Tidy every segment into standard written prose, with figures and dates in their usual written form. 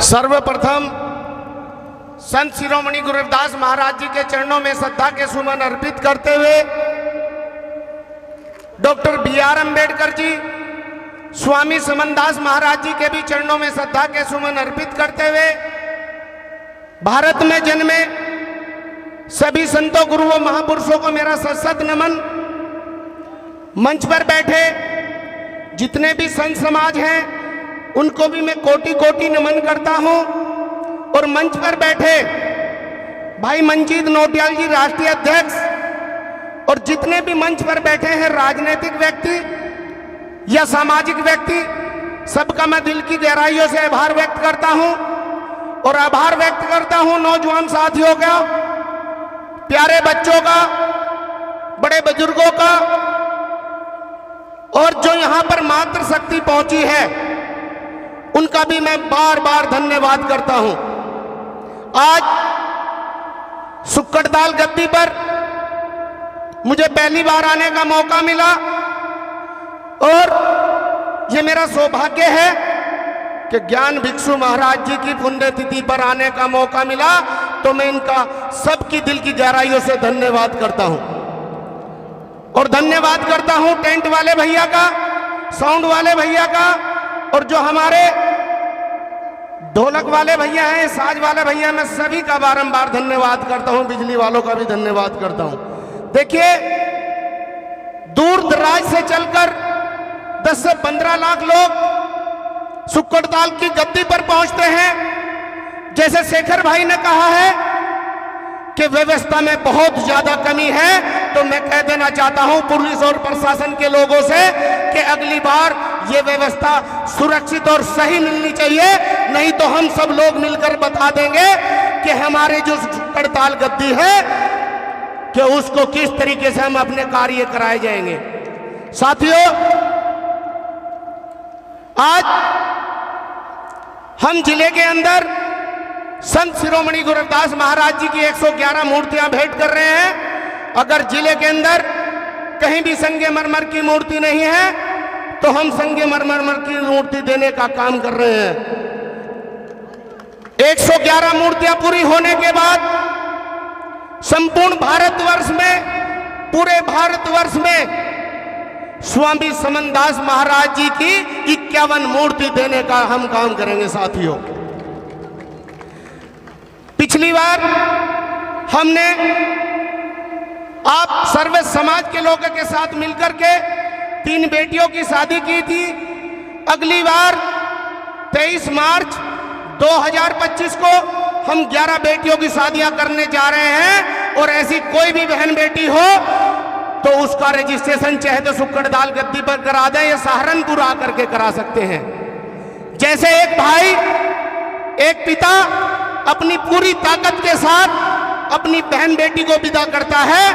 सर्वप्रथम संत शिरोमणि गुरु रविदास महाराज जी के चरणों में श्रद्धा के सुमन अर्पित करते हुए डॉक्टर बी.आर. अम्बेडकर जी, स्वामी समनदास महाराज जी के भी चरणों में श्रद्धा के सुमन अर्पित करते हुए भारत में जन्मे सभी संतों गुरुओं महापुरुषों को मेरा सशक्त नमन। मंच पर बैठे जितने भी संत समाज हैं उनको भी मैं कोटि कोटि नमन करता हूं। और मंच पर बैठे भाई मंजीत नोटियाल जी, राष्ट्रीय अध्यक्ष, और जितने भी मंच पर बैठे हैं राजनीतिक व्यक्ति या सामाजिक व्यक्ति, सबका मैं दिल की गहराइयों से आभार व्यक्त करता हूं। और आभार व्यक्त करता हूं नौजवान साथियों का, प्यारे बच्चों का, बड़े बुजुर्गों का, और जो यहां पर मातृशक्ति पहुंची है उनका भी मैं बार बार धन्यवाद करता हूं। आज सुक्कड़ताल गद्दी पर मुझे पहली बार आने का मौका मिला और ये मेरा सौभाग्य है कि ज्ञान भिक्षु महाराज जी की पुण्यतिथि पर आने का मौका मिला, तो मैं इनका सबकी दिल की गहराइयों से धन्यवाद करता हूं। और धन्यवाद करता हूं टेंट वाले भैया का, साउंड वाले भैया का, और जो हमारे ढोलक वाले भैया हैं, साज वाले भैया, मैं सभी का बारंबार धन्यवाद करता हूं। बिजली वालों का भी धन्यवाद करता हूं। देखिए, दूर दराज से चलकर 10 से 15 लाख लोग सुक्कड़ताल की गद्दी पर पहुंचते हैं। जैसे शेखर भाई ने कहा है कि व्यवस्था में बहुत ज्यादा कमी है, तो मैं कह देना चाहता हूं पुलिस और प्रशासन के लोगों से कि अगली बार ये व्यवस्था सुरक्षित और सही मिलनी चाहिए, नहीं तो हम सब लोग मिलकर बता देंगे कि हमारे जो सुक्कड़ताल गद्दी है कि उसको किस तरीके से हम अपने कार्य कराए जाएंगे। साथियों, आज हम जिले के अंदर संत शिरोमणि गुरु रविदास महाराज जी की 111 मूर्तियां भेंट कर रहे हैं। अगर जिले के अंदर कहीं भी संगमरमर की मूर्ति नहीं है तो हम संगमरमर की मूर्ति देने का काम कर रहे हैं। 111 मूर्तियां पूरी होने के बाद संपूर्ण भारतवर्ष में, पूरे भारतवर्ष में स्वामी समनदास महाराज जी की 51 मूर्ति देने का हम काम करेंगे। साथियों, पिछली बार हमने आप सर्व समाज के लोगों के साथ मिलकर के 3 बेटियों की शादी की थी। अगली बार 23 मार्च 2025 को हम 11 बेटियों की शादियां करने जा रहे हैं। और ऐसी कोई भी बहन बेटी हो तो उसका रजिस्ट्रेशन चाहे तो सुक्कड़ताल गद्दी पर करा दें या सहारनपुर आकर के करा सकते हैं। जैसे एक भाई, एक पिता अपनी पूरी ताकत के साथ अपनी बहन बेटी को विदा करता है,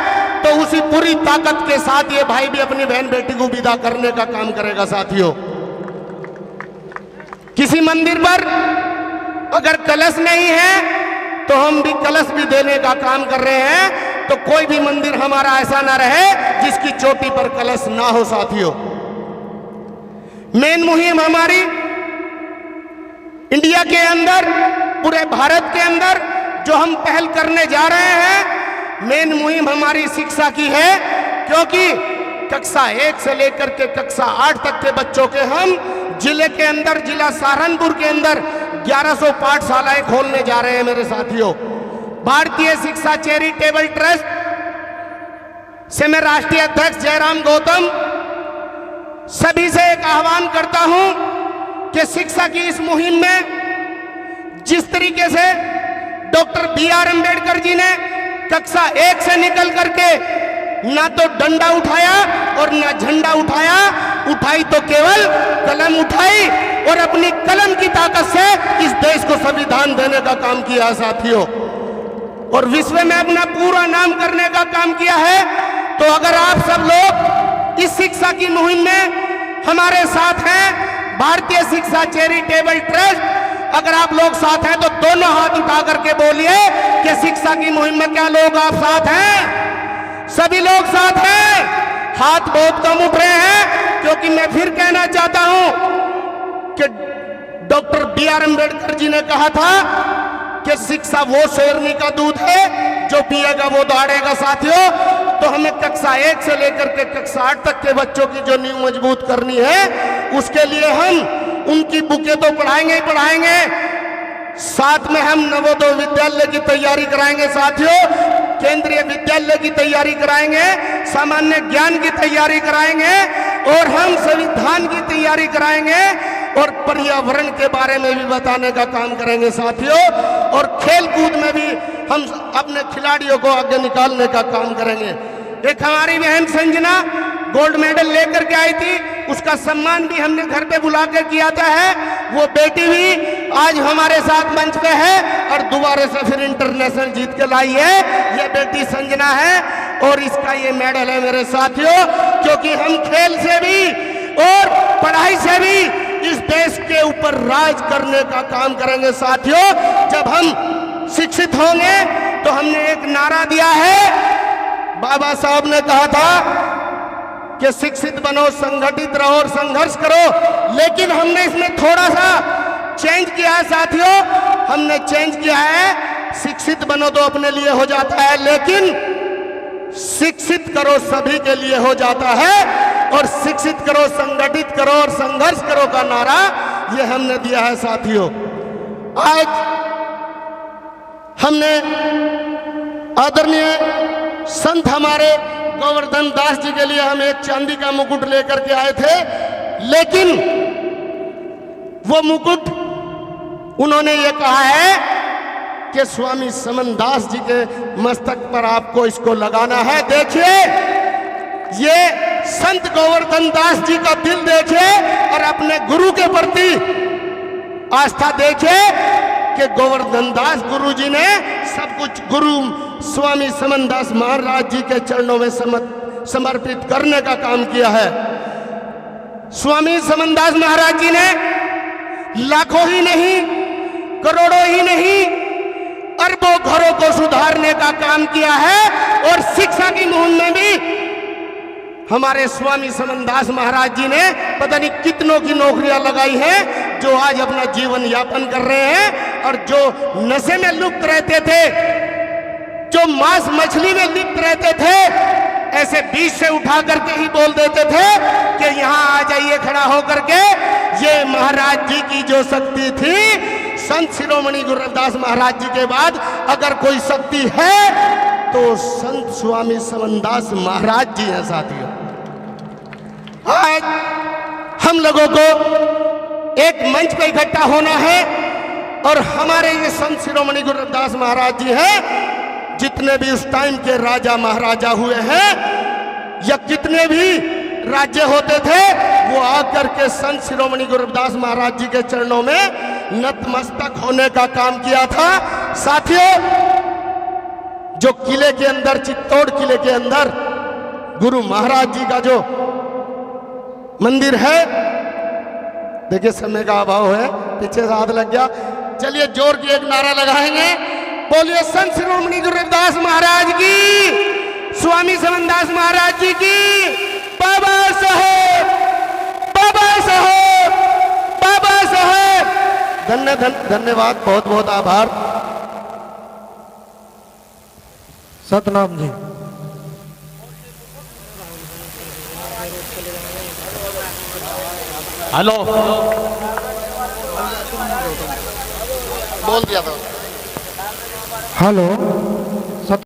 तो उसी पूरी ताकत के साथ ये भाई भी अपनी बहन बेटी को विदा करने का काम करेगा। साथियों, किसी मंदिर पर अगर कलश नहीं है तो हम भी कलश भी देने का काम कर रहे हैं। तो कोई भी मंदिर हमारा ऐसा ना रहे जिसकी चोटी पर कलश ना हो। साथियों, मेन मुहिम हमारी इंडिया के अंदर, पूरे भारत के अंदर जो हम पहल करने जा रहे हैं, मेन मुहिम हमारी शिक्षा की है। क्योंकि कक्षा 1 से लेकर के कक्षा 8 तक के बच्चों के हम जिले के अंदर, जिला सहारनपुर के अंदर 1100 पाठशालाएं खोलने जा रहे हैं। मेरे साथियों, भारतीय शिक्षा चैरिटेबल ट्रस्ट से मैं राष्ट्रीय अध्यक्ष जयराम गौतम सभी से एक आह्वान करता हूं कि शिक्षा की इस मुहिम में जिस तरीके से डॉक्टर बी.आर. अम्बेडकर जी ने कक्षा 1 से निकल करके ना तो डंडा उठाया और ना झंडा उठाया, उठाई तो केवल कलम उठाई और अपनी कलम की ताकत से इस देश को संविधान देने का काम किया। साथियों, और विश्व में अपना पूरा नाम करने का काम किया है। तो अगर आप सब लोग इस शिक्षा की मुहिम में हमारे साथ हैं, भारतीय शिक्षा चैरिटेबल ट्रस्ट, अगर आप लोग साथ हैं तो दोनों हाथ उठा करके बोलिए कि शिक्षा की मुहिम में क्या लोग आप साथ हैं? सभी लोग साथ हैं। हाथ बहुत कम उठ रहे हैं, क्योंकि मैं फिर कहना चाहता हूं कि डॉक्टर बी.आर. अम्बेडकर जी ने कहा था कि शिक्षा वो शेरनी का दूध है, जो पिएगा वो दौड़ेगा। साथियों, तो हमें कक्षा 1 से लेकर के कक्षा 8 तक के बच्चों की जो नींव मजबूत करनी है, उसके लिए हम उनकी बुकें तो पढ़ाएंगे ही पढ़ाएंगे, साथ में हम नवोदय विद्यालय की तैयारी कराएंगे। साथियों, केंद्रीय विद्यालय की तैयारी कराएंगे, सामान्य ज्ञान की तैयारी कराएंगे, और हम संविधान की तैयारी कराएंगे, और पर्यावरण के बारे में भी बताने का काम करेंगे। साथियों, और खेल कूद में भी हम अपने खिलाड़ियों को आगे निकालने का काम करेंगे। एक हमारी बहन संजना गोल्ड मेडल लेकर के आई थी, उसका सम्मान भी हमने घर पे बुला कर किया था है। वो बेटी भी आज हमारे साथ मंच पे है और दोबारा से फिर इंटरनेशनल जीत के लाई है। ये बेटी संजना है और इसका ये मेडल है मेरे साथियों, क्योंकि हम खेल से भी और पढ़ाई से भी इस देश के ऊपर राज करने का काम करेंगे। साथियों, जब हम शिक्षित होंगे तो हमने एक नारा दिया है, बाबा साहब ने कहा था कि शिक्षित बनो, संगठित रहो और संघर्ष करो, लेकिन हमने इसमें थोड़ा सा चेंज किया है। साथियों, हमने चेंज किया है, शिक्षित बनो तो अपने लिए हो जाता है, लेकिन शिक्षित करो सभी के लिए हो जाता है, और शिक्षित करो, संगठित करो और संघर्ष करो का नारा ये हमने दिया है। साथियों, आज हमने आदरणीय संत हमारे गोवर्धन दास जी के लिए हम एक चांदी का मुकुट लेकर के आए थे, लेकिन वो मुकुट उन्होंने ये कहा है कि स्वामी समनदास जी के मस्तक पर आपको इसको लगाना है। देखिए, ये संत गोवर्धन दास जी का दिल देखिए और अपने गुरु के प्रति आस्था देखिए कि गोवर्धन दास गुरु जी ने सब कुछ गुरु स्वामी समनदास महाराज जी के चरणों में समर्पित करने का काम किया है। स्वामी समनदास महाराज जी ने लाखों ही नहीं, करोड़ों ही नहीं, अरबों घरों को सुधारने का काम किया है, और शिक्षा की मुहिम में भी हमारे स्वामी समनदास महाराज जी ने पता नहीं कितनों की नौकरियां लगाई हैं, जो आज अपना जीवन यापन कर रहे हैं, और जो नशे में लिप्त रहते थे, जो मांस मछली में लिप्त रहते थे, ऐसे बीच से उठा करके ही बोल देते थे कि यहाँ आ जाइए खड़ा होकर के। ये महाराज जी की जो शक्ति थी, संत शिरोमणि गुरु रविदास महाराज जी के बाद अगर कोई शक्ति है तो संत स्वामी समनदास महाराज जी हैं। साथियों, आज हम लोगों को एक मंच पर इकट्ठा होना है, और हमारे ये संत शिरोमणि गुरु रविदास महाराज जी हैं, जितने भी उस टाइम के राजा महाराजा हुए हैं या कितने भी राज्य होते थे, वो आकर के संत शिरोमणि गुरु रविदास महाराज जी के चरणों में नतमस्तक होने का काम किया था। साथियों, जो किले के अंदर, चित्तौड़ किले के अंदर गुरु महाराज जी का जो मंदिर है, देखिए समय का अभाव है, पीछे से हाथ लग गया, चलिए जोर की एक नारा लगाएंगे, बोलिए संत शिरोमणि गुरु रविदास महाराज की, स्वामी समनदास महाराज जी की, बाबा साहेब, बाबा साहेब, बाबा साहेब। धन्यवाद, बहुत बहुत आभार। सतनाम जी। हेलो, बोल दिया था। हेलो।